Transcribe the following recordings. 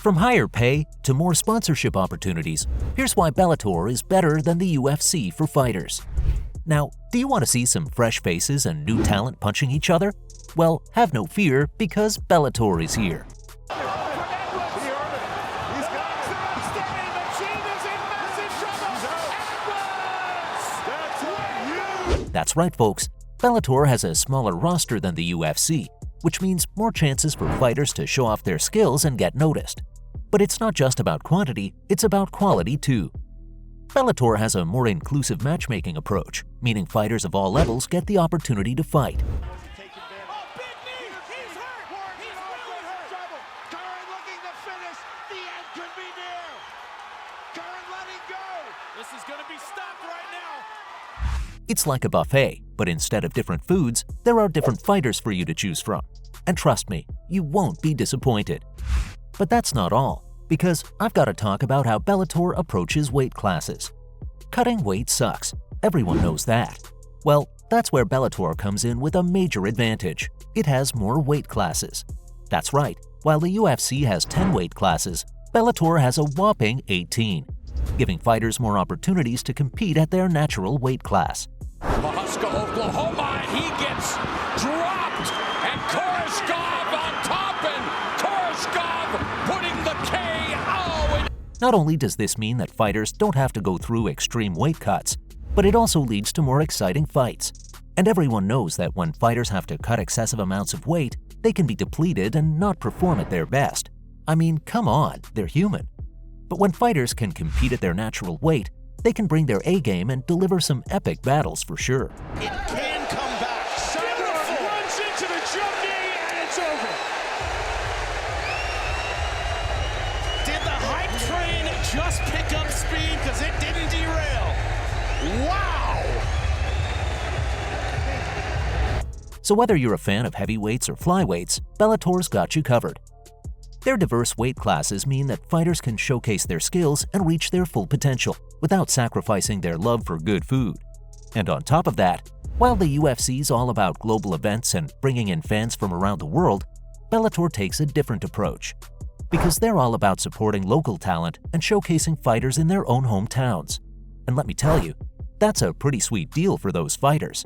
From higher pay to more sponsorship opportunities, here's why Bellator is better than the UFC for fighters. Now, do you want to see some fresh faces and new talent punching each other? Well, have no fear, because Bellator is here. That's right, folks. Bellator has a smaller roster than the UFC, which means more chances for fighters to show off their skills and get noticed. But it's not just about quantity, it's about quality too. Bellator has a more inclusive matchmaking approach, meaning fighters of all levels get the opportunity to fight. It's like a buffet, but instead of different foods, there are different fighters for you to choose from. And trust me, you won't be disappointed. But that's not all, because I've got to talk about how Bellator approaches weight classes. Cutting weight sucks. Everyone knows that. Well, that's where Bellator comes in with a major advantage. It has more weight classes. That's right, while the UFC has 10 weight classes, Bellator has a whopping 18, giving fighters more opportunities to compete at their natural weight class. Mahuska, Oklahoma, and he gets dropped, and Koreshkov on top, and Koreshkov putting the KO. Not only does this mean that fighters don't have to go through extreme weight cuts, but it also leads to more exciting fights. And everyone knows that when fighters have to cut excessive amounts of weight, they can be depleted and not perform at their best. I mean, come on, they're human. But when fighters can compete at their natural weight, they can bring their A-game and deliver some epic battles for sure. It can come back. Beautiful. Runs into the jump knee, and it's over. Did the hype train just pick up speed because it didn't derail? Wow! So whether you're a fan of heavyweights or flyweights, Bellator's got you covered. Their diverse weight classes mean that fighters can showcase their skills and reach their full potential without sacrificing their love for good food. And on top of that, while the UFC's all about global events and bringing in fans from around the world, Bellator takes a different approach. Because they're all about supporting local talent and showcasing fighters in their own hometowns. And let me tell you, that's a pretty sweet deal for those fighters.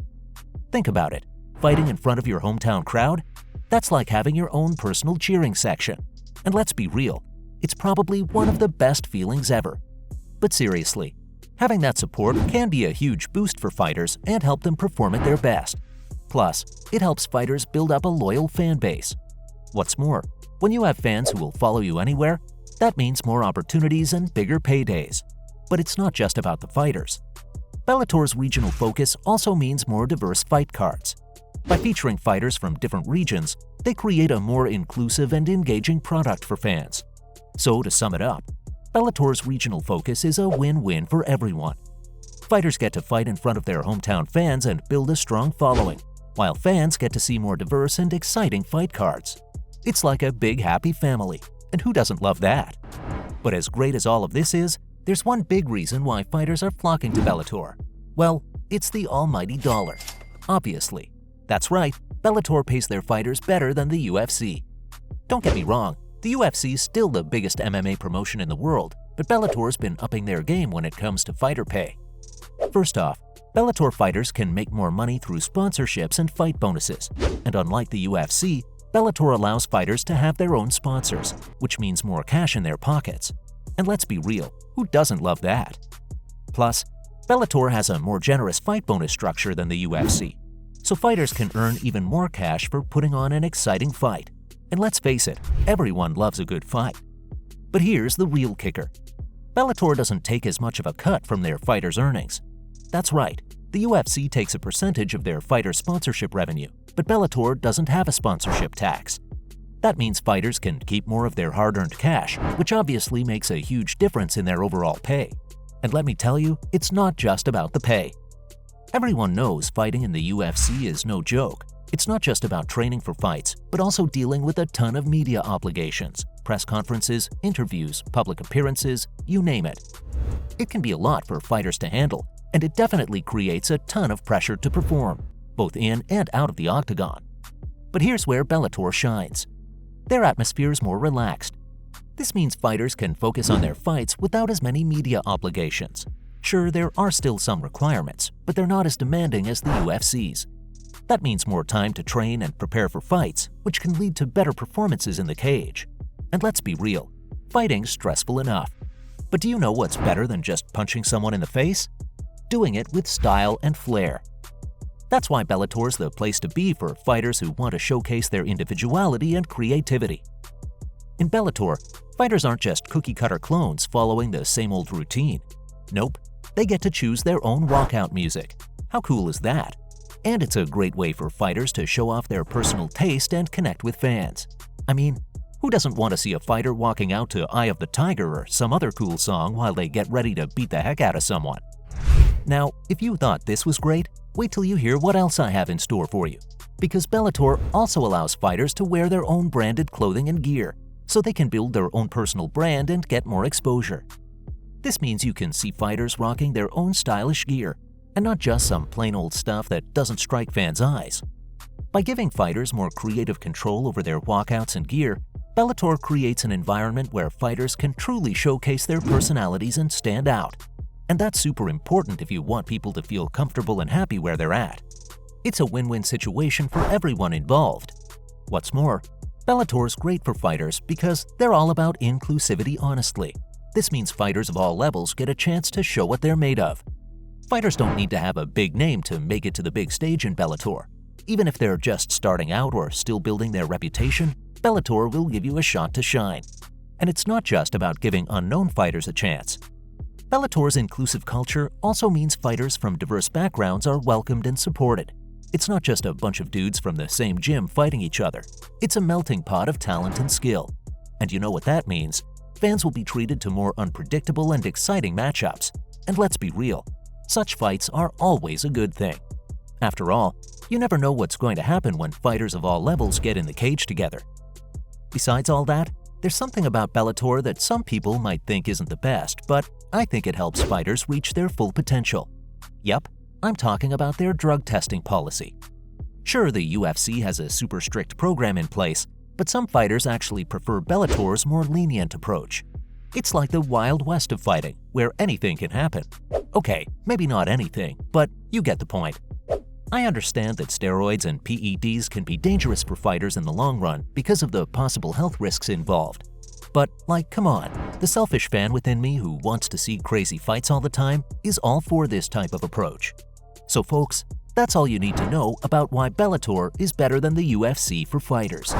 Think about it, fighting in front of your hometown crowd? That's like having your own personal cheering section. And let's be real, it's probably one of the best feelings ever. But seriously, having that support can be a huge boost for fighters and help them perform at their best. Plus, it helps fighters build up a loyal fan base. What's more, when you have fans who will follow you anywhere, that means more opportunities and bigger paydays. But it's not just about the fighters. Bellator's regional focus also means more diverse fight cards. By featuring fighters from different regions, they create a more inclusive and engaging product for fans. So to sum it up, Bellator's regional focus is a win-win for everyone. Fighters get to fight in front of their hometown fans and build a strong following, while fans get to see more diverse and exciting fight cards. It's like a big happy family, and who doesn't love that? But as great as all of this is, there's one big reason why fighters are flocking to Bellator. Well, it's the almighty dollar. Obviously. That's right, Bellator pays their fighters better than the UFC. Don't get me wrong, the UFC's still the biggest MMA promotion in the world, but Bellator's been upping their game when it comes to fighter pay. First off, Bellator fighters can make more money through sponsorships and fight bonuses. And unlike the UFC, Bellator allows fighters to have their own sponsors, which means more cash in their pockets. And let's be real, who doesn't love that? Plus, Bellator has a more generous fight bonus structure than the UFC. So fighters can earn even more cash for putting on an exciting fight. And let's face it, everyone loves a good fight. But here's the real kicker. Bellator doesn't take as much of a cut from their fighters' earnings. That's right, the UFC takes a percentage of their fighter sponsorship revenue, but Bellator doesn't have a sponsorship tax. That means fighters can keep more of their hard-earned cash, which obviously makes a huge difference in their overall pay. And let me tell you, it's not just about the pay. Everyone knows fighting in the UFC is no joke. It's not just about training for fights, but also dealing with a ton of media obligations, press conferences, interviews, public appearances, you name it. It can be a lot for fighters to handle, and it definitely creates a ton of pressure to perform, both in and out of the octagon. But here's where Bellator shines. Their atmosphere is more relaxed. This means fighters can focus on their fights without as many media obligations. Sure, there are still some requirements, but they're not as demanding as the UFC's. That means more time to train and prepare for fights, which can lead to better performances in the cage. And let's be real, fighting's stressful enough. But do you know what's better than just punching someone in the face? Doing it with style and flair. That's why Bellator's the place to be for fighters who want to showcase their individuality and creativity. In Bellator, fighters aren't just cookie-cutter clones following the same old routine. Nope, they get to choose their own walkout music. How cool is that? And it's a great way for fighters to show off their personal taste and connect with fans. I mean, who doesn't want to see a fighter walking out to Eye of the Tiger or some other cool song while they get ready to beat the heck out of someone? Now, if you thought this was great, wait till you hear what else I have in store for you. Because Bellator also allows fighters to wear their own branded clothing and gear, so they can build their own personal brand and get more exposure. This means you can see fighters rocking their own stylish gear, and not just some plain old stuff that doesn't strike fans' eyes. By giving fighters more creative control over their walkouts and gear, Bellator creates an environment where fighters can truly showcase their personalities and stand out. And that's super important if you want people to feel comfortable and happy where they're at. It's a win-win situation for everyone involved. What's more, Bellator's great for fighters because they're all about inclusivity honestly. This means fighters of all levels get a chance to show what they're made of. Fighters don't need to have a big name to make it to the big stage in Bellator. Even if they're just starting out or still building their reputation, Bellator will give you a shot to shine. And it's not just about giving unknown fighters a chance. Bellator's inclusive culture also means fighters from diverse backgrounds are welcomed and supported. It's not just a bunch of dudes from the same gym fighting each other. It's a melting pot of talent and skill. And you know what that means? Fans will be treated to more unpredictable and exciting matchups. And let's be real, such fights are always a good thing. After all, you never know what's going to happen when fighters of all levels get in the cage together. Besides all that, there's something about Bellator that some people might think isn't the best, but I think it helps fighters reach their full potential. Yep, I'm talking about their drug testing policy. Sure, the UFC has a super strict program in place, but some fighters actually prefer Bellator's more lenient approach. It's like the Wild West of fighting, where anything can happen. Okay, maybe not anything, but you get the point. I understand that steroids and PEDs can be dangerous for fighters in the long run because of the possible health risks involved. But, come on, the selfish fan within me who wants to see crazy fights all the time is all for this type of approach. So folks, that's all you need to know about why Bellator is better than the UFC for fighters.